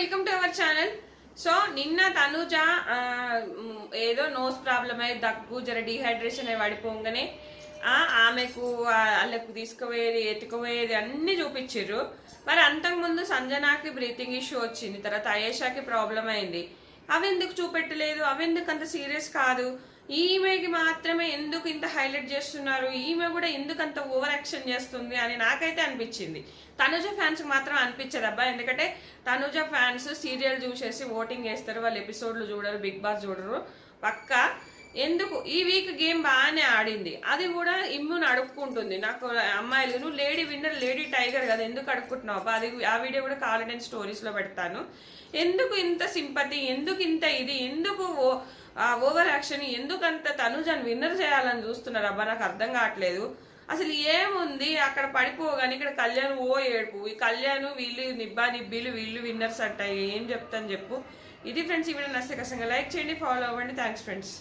Welcome to our channel. So నిన్న తనుజ ఏదో nose problem అయ్యి దగ్గు జర డీహైడ్రేషన్ అయి పడిపోగానే ఆమెకు వాళ్ళకు తీసుకుపోయేది ఎత్తుకుపోయేది అన్ని చూపించారు. మరి అంతకుముందు సంజనాకి బ్రీతింగ్ ఇష్యూ వచ్చింది, తర్వాత అయేషాకి ప్రాబ్లం అయింది. అవి ఎందుకు చూపెట్టలేదు? అవి ఎందుకు అంత సీరియస్ కాదు? ఈమెకి మాత్రమే ఎందుకు ఇంత హైలైట్ చేస్తున్నారు? ఈమె కూడా ఎందుకు అంత ఓవర్ యాక్షన్ చేస్తుంది అని నాకైతే అనిపించింది. తనుజ ఫ్యాన్స్ మాత్రం అనిపించదు అబ్బా, ఎందుకంటే తనుజ ఫ్యాన్స్ సీరియల్ చూసేసి ఓటింగ్ వేస్తారు, వాళ్ళు ఎపిసోడ్లు చూడరు, బిగ్ బాస్ చూడరు పక్క. ఎందుకు ఈ వీక్ గేమ్ బాగానే ఆడింది, అది కూడా ఇమ్మును అడుక్కుంటుంది. నాకు అమ్మాయిలు, నువ్వు లేడీ విన్నర్ లేడీ టైగర్ కదా, ఎందుకు అడుక్కుంటున్నావు అబ్బా? అది ఆ వీడియో కూడా కావాలంటే నేను స్టోరీస్లో పెడతాను. ఎందుకు ఇంత సింపతి, ఎందుకు ఇంత ఇది, ఎందుకు ఓవర్ యాక్షన్, ఎందుకంత తనుజని విన్నర్ చేయాలని చూస్తున్నారు అబ్బా? నాకు అర్థం కావట్లేదు. అసలు ఏముంది అక్కడ పడిపోగానే ఇక్కడ కళ్యాణ్ ఓ ఏడుపు, ఈ కళ్యాణ్ వీళ్ళు నిబ్బా నిబ్బీలు వీళ్ళు విన్నర్స్ అంట. ఏం చెప్తాను చెప్పు. ఇది ఫ్రెండ్స్, ఈ వీడియో నచ్చితే ఖచ్చితంగా లైక్ చేయండి, ఫాలో అవ్వండి. Thanks friends.